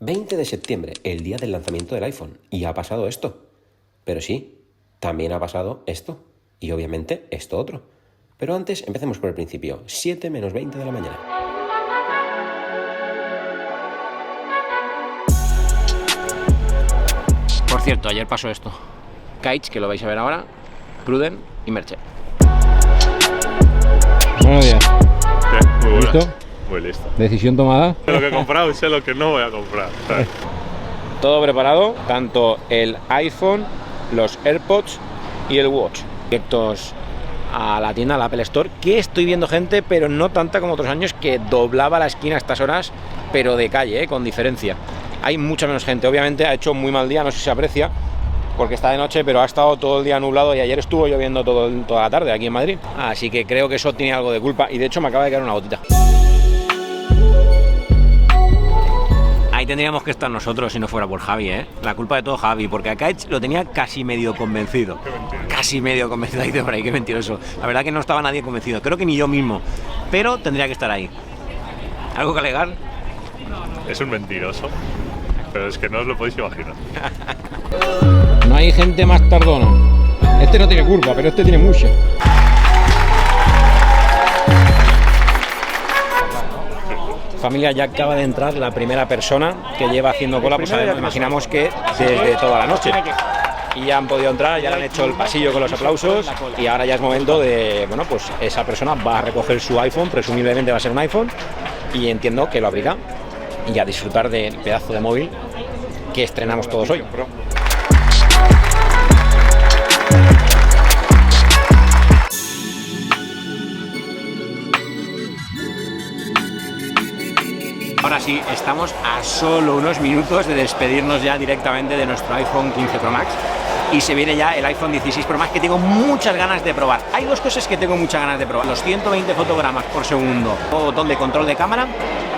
20 de septiembre, el día del lanzamiento del iPhone, y ha pasado esto. Pero sí, también ha pasado esto, y obviamente esto otro. Pero antes, empecemos por el principio, 7 menos 20 de la mañana. Por cierto, ayer pasó esto. Kites, que lo vais a ver ahora, Pruden y Merche. Buenos días. Muy buena. ¿Listo? Muy listo. Decisión tomada. Sé lo que he comprado y sé lo que no voy a comprar, ¿sabes? Todo preparado, tanto el iPhone, los AirPods y el Watch. Directos a la tienda, a la Apple Store, que estoy viendo gente, pero no tanta como otros años, que doblaba la esquina a estas horas, pero de calle, con diferencia. Hay mucha menos gente. Obviamente ha hecho muy mal día, no sé si se aprecia, porque está de noche, pero ha estado todo el día nublado y ayer estuvo lloviendo toda la tarde aquí en Madrid. Así que creo que eso tiene algo de culpa y de hecho me acaba de caer una gotita. Ahí tendríamos que estar nosotros si no fuera por Javi, ¿eh? La culpa de todo Javi, porque a Kites lo tenía casi medio convencido. Casi medio convencido, dice por ahí, qué mentiroso. La verdad que no estaba nadie convencido, creo que ni yo mismo, pero tendría que estar ahí. ¿Algo que alegar? Es un mentiroso, pero es que no os lo podéis imaginar. No hay gente más tardona. Este no tiene culpa, pero este tiene mucha. Familia, ya acaba de entrar la primera persona que lleva haciendo cola, pues imaginamos que desde toda la noche. Y ya han podido entrar, ya le han hecho el pasillo con los aplausos y ahora ya es momento de, bueno, pues esa persona va a recoger su iPhone, presumiblemente va a ser un iPhone, y entiendo que lo abrirá y a disfrutar del pedazo de móvil que estrenamos todos hoy. Ahora sí, estamos a solo unos minutos de despedirnos ya directamente de nuestro iPhone 15 Pro Max y se viene ya el iPhone 16 Pro Max, que tengo muchas ganas de probar. Hay dos cosas que tengo muchas ganas de probar: los 120 fotogramas por segundo, o botón de control de cámara.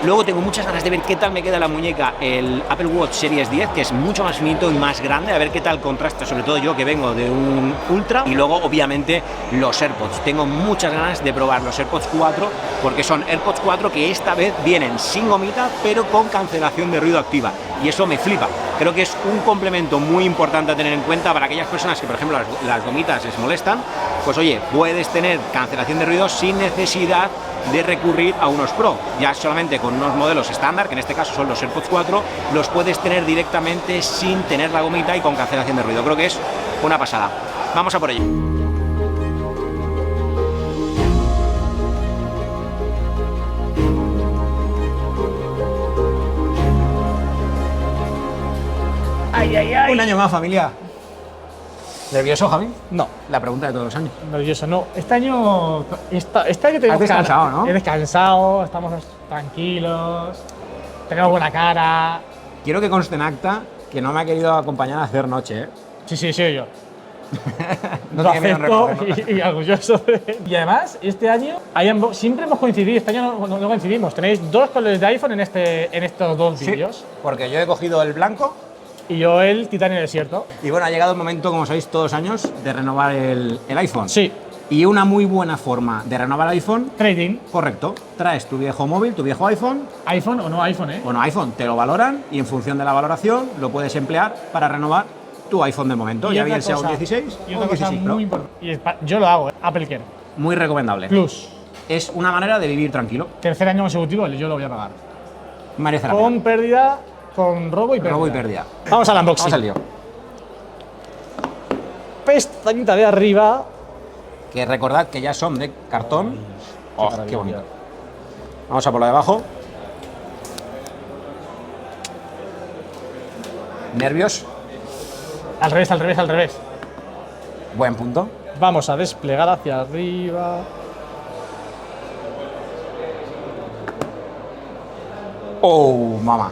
Luego tengo muchas ganas de ver qué tal me queda la muñeca el Apple Watch Series 10, que es mucho más finito y más grande, a ver qué tal contrasta, sobre todo yo que vengo de un Ultra. Y luego obviamente los AirPods, tengo muchas ganas de probar los AirPods 4, porque son AirPods 4 que esta vez vienen sin gomita, pero con cancelación de ruido activa, y eso me flipa. Creo que es un complemento muy importante a tener en cuenta para aquellas personas que, por ejemplo, las gomitas les molestan. Pues oye, puedes tener cancelación de ruido sin necesidad de recurrir a unos Pro. Ya solamente con unos modelos estándar, que en este caso son los AirPods 4, los puedes tener directamente sin tener la gomita y con cancelación de ruido. Creo que es una pasada. Vamos a por ello. Ay, ay, ay. Un año más, familia. ¿Nervioso, Javi? No, La pregunta de todos los años. nervioso no. Este año tenemos Has descansado, ¿no? He descansado, estamos tranquilos, tenemos buena cara. Quiero que conste en acta que no me ha querido acompañar a hacer noche, ¿eh? Sí, yo. No Lo tiene miedo en acepto recogerlo. y orgulloso de él. Y además, este año siempre hemos coincidido, este año no coincidimos. Tenéis dos colores de iPhone en estos dos vídeos. Porque yo he cogido el blanco. Y yo el Titanio Desierto. Y bueno, ha llegado el momento, como sabéis, todos los años, de renovar el iPhone. Sí. Y una muy buena forma de renovar el iPhone, Trading. correcto, traes tu viejo móvil, tu viejo iPhone. iPhone o no iPhone, ¿eh? Bueno, iPhone te lo valoran y en función de la valoración lo puedes emplear para renovar tu iPhone de momento, Y ya otra bien sea un cosa- 16 Y o otra un cosa 16 Pro. muy importante. Yo lo hago, ¿eh? Apple Care Muy recomendable. Plus. Es una manera de vivir tranquilo. Tercer año consecutivo, yo lo voy a pagar. Merece la pena. Con pérdida, con robo y pérdida. Robo y pérdida. Vamos al unboxing. Vamos al lío. Pestañita de arriba. Que recordad que ya son de cartón. Oh, qué bonito. Vamos a por lo de abajo. ¿Nervios? Al revés. Buen punto. Vamos a desplegar hacia arriba. Oh, mamá.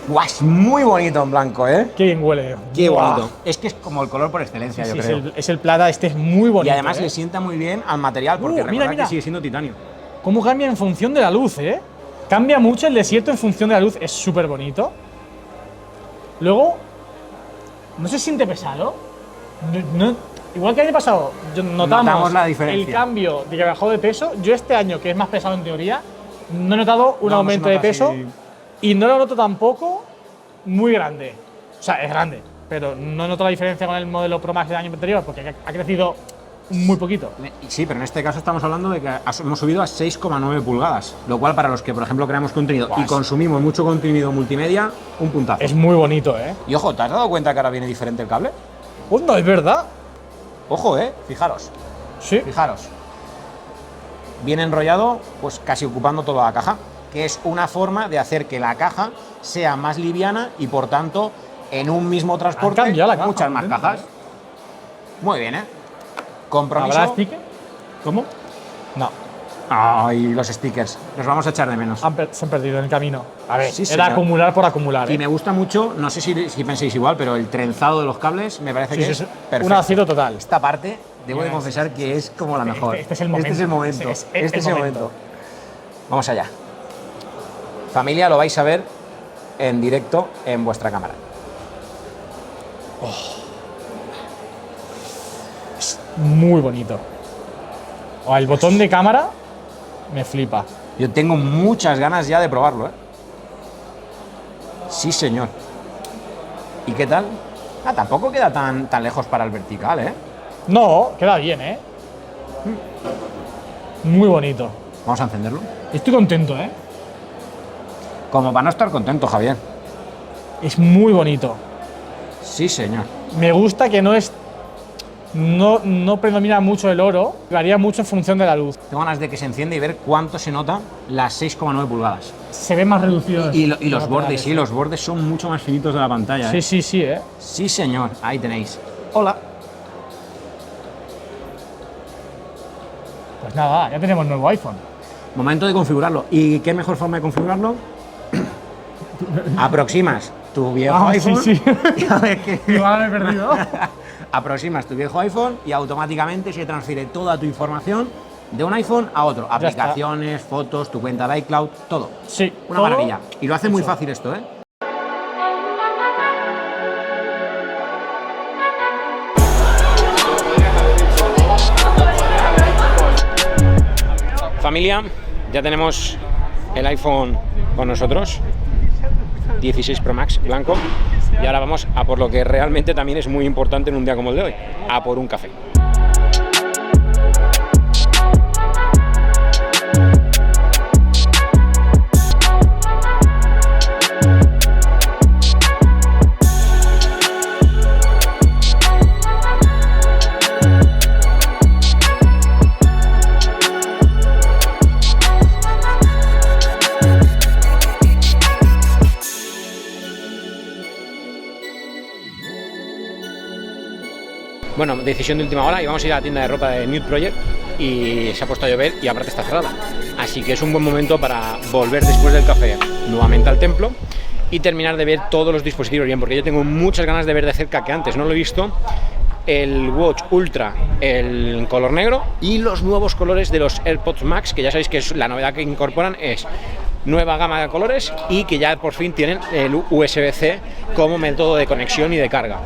Guau, es muy bonito en blanco, ¿eh? Qué bien huele. Qué Buah. bonito. Es que es como el color por excelencia, yo Sí, creo. es el plata, este es muy bonito. Y además ¿eh? le sienta muy bien al material, porque mira, recordad mira. que sigue siendo titanio. ¿Cómo cambia en función de la luz, eh? Cambia mucho el desierto en función de la luz, es súper bonito. Luego, no se siente pesado. Igual que el año pasado, notamos la diferencia. el cambio de que bajó de peso. Yo este año, que es más pesado en teoría, no he notado un No, aumento no se de nota peso. así. Y no lo noto tampoco muy grande. O sea, es grande, pero no noto la diferencia con el modelo Pro Max del año anterior porque ha crecido muy poquito. Sí, pero en este caso estamos hablando de que hemos subido a 6,9 pulgadas, lo cual para los que, por ejemplo, creamos contenido y consumimos mucho contenido multimedia, un puntazo. Es muy bonito, ¿eh? Y ojo, ¿te has dado cuenta que ahora viene diferente el cable? Pues no, es verdad. Ojo, fijaros, Sí. fijaros. Viene enrollado, pues casi ocupando toda la caja, que es una forma de hacer que la caja sea más liviana y, por tanto, en un mismo transporte, cambiado la caja, muchas más ¿entiendes? cajas. Muy bien, Compromiso. ¿Habrá sticker? ¿Cómo? No. Ay, los stickers, los vamos a echar de menos. Se han perdido en el camino. A ver, Sí, era señor. acumular por acumular. Y me gusta mucho, no sé si pensáis igual, pero el trenzado de los cables me parece Sí, que sí, es sí. perfecto. Un acierto total. Esta parte, debo de Yes, confesar que es como la mejor. Este es el momento. Este es el momento. Es Este el es el momento. momento. Vamos allá. Familia, lo vais a ver en directo en vuestra cámara. Muy bonito. O el botón de cámara me flipa. Yo tengo muchas ganas ya de probarlo, Sí, señor. ¿Y qué tal? Tampoco queda tan lejos para el vertical, No, queda bien, ¿eh? Muy bonito. Vamos a encenderlo. Estoy contento, ¿eh? Como para no estar contento, Javier. Es muy bonito. Sí, señor. Me gusta que no predomina mucho el oro, varía mucho en función de la luz. Tengo ganas de que se encienda y ver cuánto se nota las 6,9 pulgadas. Se ve más reducido. Y los bordes, sí, los bordes son mucho más finitos de la pantalla. Sí, sí, sí, ¿eh? Sí, señor. Ahí tenéis. Hola. Pues nada, ya tenemos nuevo iPhone. Momento de configurarlo. ¿Y qué mejor forma de configurarlo? Aproximas tu viejo iPhone. Sí, sí. Y a ver qué- Igual me he perdido. Aproximas tu viejo iPhone y automáticamente se transfiere toda tu información de un iPhone a otro. Ya está. Aplicaciones, fotos, tu cuenta de iCloud, todo. Sí. Una todo maravilla. Y lo hace muy eso. fácil esto, Familia, ya tenemos el iPhone con nosotros, 16 Pro Max blanco, y ahora vamos a por lo que realmente también es muy importante en un día como el de hoy, a por un café. Bueno, decisión de última hora y vamos a ir a la tienda de ropa de Nude Project y se ha puesto a llover y aparte está cerrada. Así que es un buen momento para volver después del café nuevamente al templo y terminar de ver todos los dispositivos bien, porque yo tengo muchas ganas de ver de cerca, que antes no lo he visto, el Watch Ultra, el color negro y los nuevos colores de los AirPods Max, que ya sabéis que es la novedad que incorporan, es nueva gama de colores y que ya por fin tienen el USB-C como método de conexión y de carga.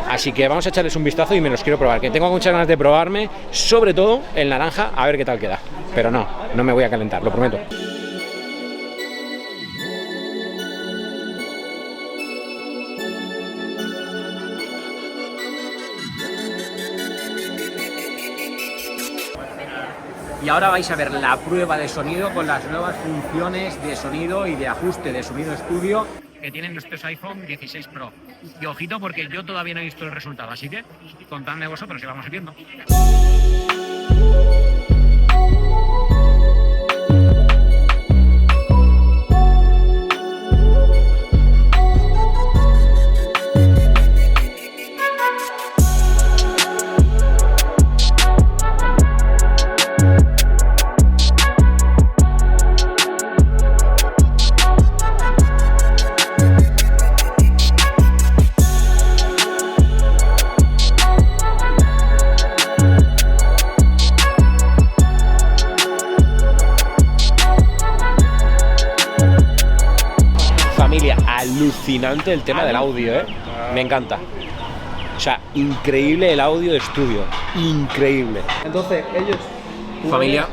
Así que vamos a echarles un vistazo y me los quiero probar, que tengo muchas ganas de probarme, sobre todo el naranja, a ver qué tal queda. Pero no me voy a calentar, lo prometo. Y ahora vais a ver la prueba de sonido con las nuevas funciones de sonido y de ajuste de sonido estudio que tienen nuestros iPhone 16 Pro. Y ojito, porque yo todavía no he visto el resultado, así que contadme vosotros y vamos viendo. Familia, alucinante el tema del audio, me encanta. O sea, increíble el audio de estudio, increíble. Entonces, ellos. Familia,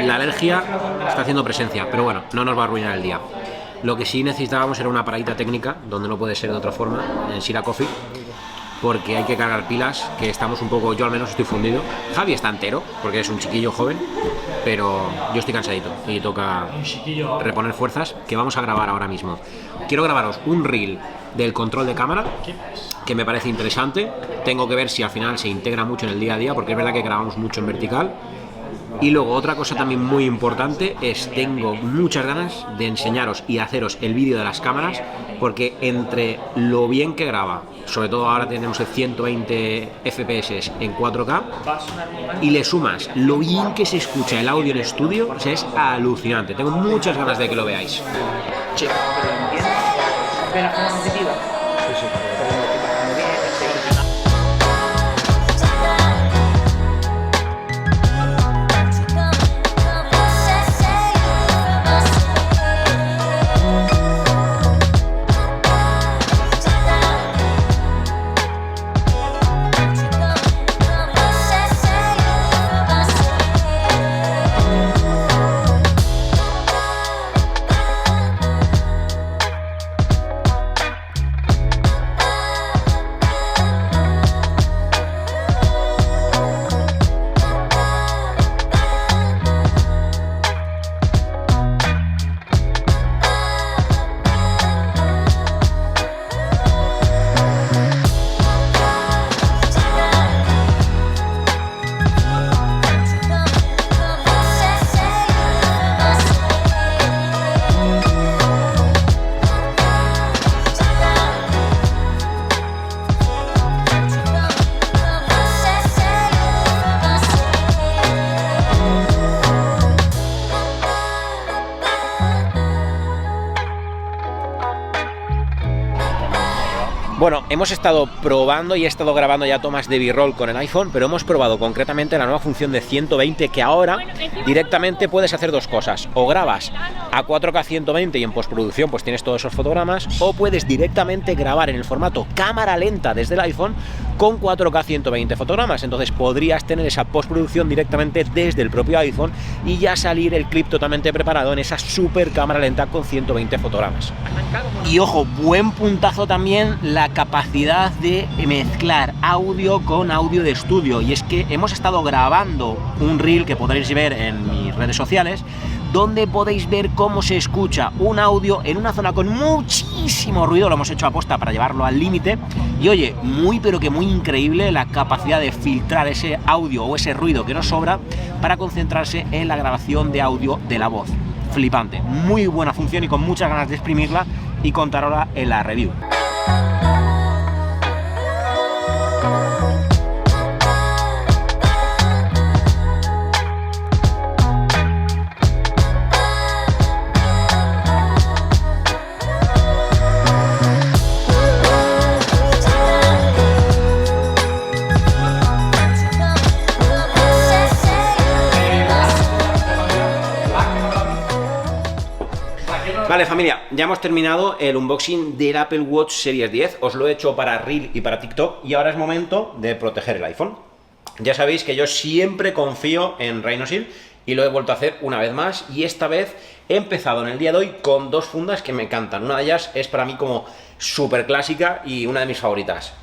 La alergia está haciendo presencia, pero bueno, no nos va a arruinar el día. Lo que sí necesitábamos era una paradita técnica, donde no puede ser de otra forma, en Sira Coffee, porque hay que cargar pilas, que estamos un poco, yo al menos estoy fundido. Javi está entero, porque es un chiquillo joven, pero yo estoy cansadito y toca reponer fuerzas, que vamos a grabar ahora mismo. Quiero grabaros un reel del control de cámara, que me parece interesante. Tengo que ver si al final se integra mucho en el día a día, porque es verdad que grabamos mucho en vertical. Y luego otra cosa también muy importante es, tengo muchas ganas de enseñaros y haceros el vídeo de las cámaras, porque entre lo bien que graba, sobre todo ahora tenemos el 120 FPS en 4K, y le sumas lo bien que se escucha el audio en estudio, o sea, es alucinante. Tengo muchas ganas de que lo veáis. Sí. De la forma positiva. Bueno, hemos estado probando y he estado grabando ya tomas de B-roll con el iPhone, pero hemos probado concretamente la nueva función de 120, que ahora directamente puedes hacer dos cosas: o grabas a 4K 120 y en postproducción pues tienes todos esos fotogramas, o puedes directamente grabar en el formato cámara lenta desde el iPhone con 4K 120 fotogramas. Entonces podrías tener esa postproducción directamente desde el propio iPhone y ya salir el clip totalmente preparado en esa super cámara lenta con 120 fotogramas. Y ojo, buen puntazo también la capacidad de mezclar audio con audio de estudio, y es que hemos estado grabando un reel que podréis ver en mis redes sociales, donde podéis ver cómo se escucha un audio en una zona con muchísimo ruido. Lo hemos hecho aposta para llevarlo al límite, y oye, muy pero que muy increíble la capacidad de filtrar ese audio o ese ruido que nos sobra para concentrarse en la grabación de audio de la voz. Flipante, muy buena función y con muchas ganas de exprimirla y contar ahora en la review. Vale, familia, ya hemos terminado el unboxing del Apple Watch Series 10. Os lo he hecho para Reel y para TikTok, y ahora es momento de proteger el iPhone. Ya sabéis que yo siempre confío en Rhino-Shield y lo he vuelto a hacer una vez más, y esta vez he empezado en el día de hoy con dos fundas que me encantan. Una de ellas es para mí como súper clásica y una de mis favoritas,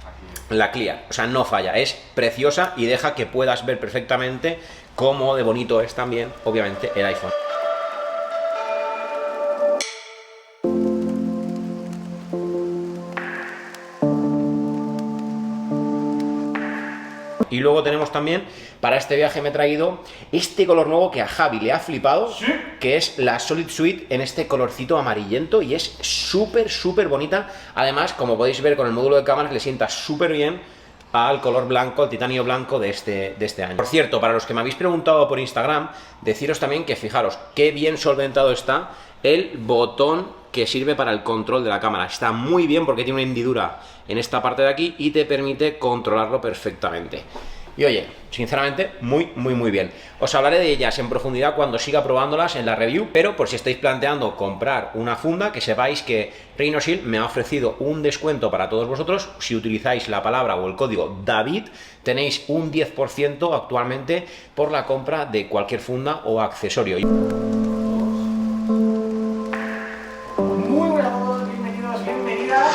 la Clear. O sea, no falla, es preciosa y deja que puedas ver perfectamente cómo de bonito es también, obviamente, el iPhone. Y luego tenemos también, para este viaje me he traído este color nuevo que a Javi le ha flipado, ¿sí?, que es la Solid Suite en este colorcito amarillento, y es súper, súper bonita. Además, como podéis ver con el módulo de cámaras, le sienta súper bien al color blanco, al titanio blanco de este año. Por cierto, para los que me habéis preguntado por Instagram, deciros también que fijaros qué bien solventado está el botón que sirve para el control de la cámara. Está muy bien porque tiene una hendidura en esta parte de aquí y te permite controlarlo perfectamente. Y oye, sinceramente, muy bien. Os hablaré de ellas en profundidad cuando siga probándolas en la review, pero por si estáis planteando comprar una funda, que sepáis que Rhinoshield me ha ofrecido un descuento para todos vosotros. Si utilizáis la palabra o el código David, tenéis un 10% actualmente por la compra de cualquier funda o accesorio. Muy buenas a todos, bienvenidos, bienvenidas.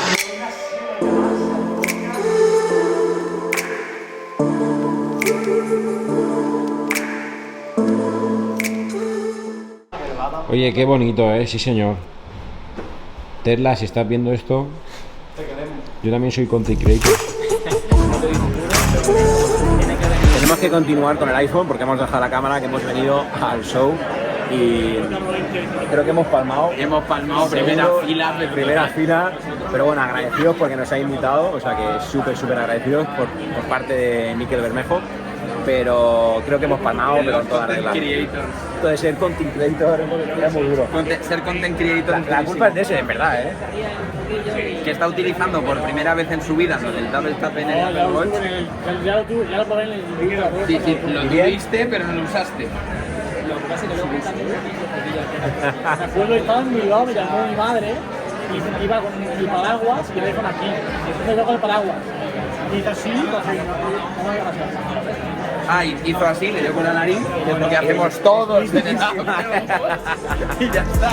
Oye, qué bonito, sí señor. Tesla, si estás viendo esto, yo también soy content creator. Tenemos que continuar con el iPhone porque hemos dejado la cámara, que hemos venido al show y creo que hemos palmado. Hemos palmado primera fila, pero bueno, agradecidos porque nos ha invitado, o sea que súper agradecidos por parte de Miquel Bermejo, pero creo que hemos palmado, pero en toda regla. Entonces ser content creator es muy duro. Ser content creator. La culpa es de ese, en verdad, ¿eh? Que está utilizando por primera vez en su vida lo del Double Tap en el Apple Watch. Ya lo probé en el vídeo. Sí, lo tuviste, pero no lo usaste. Me acuerdo que estaba en Bilbao, me llamó mi madre y iba con el paraguas y el iPhone aquí. Entonces yo con el paraguas. Y dice así, no había pasado. Hizo así, le dio con la nariz, que es lo que hacemos todos en el Apple. Y ya está.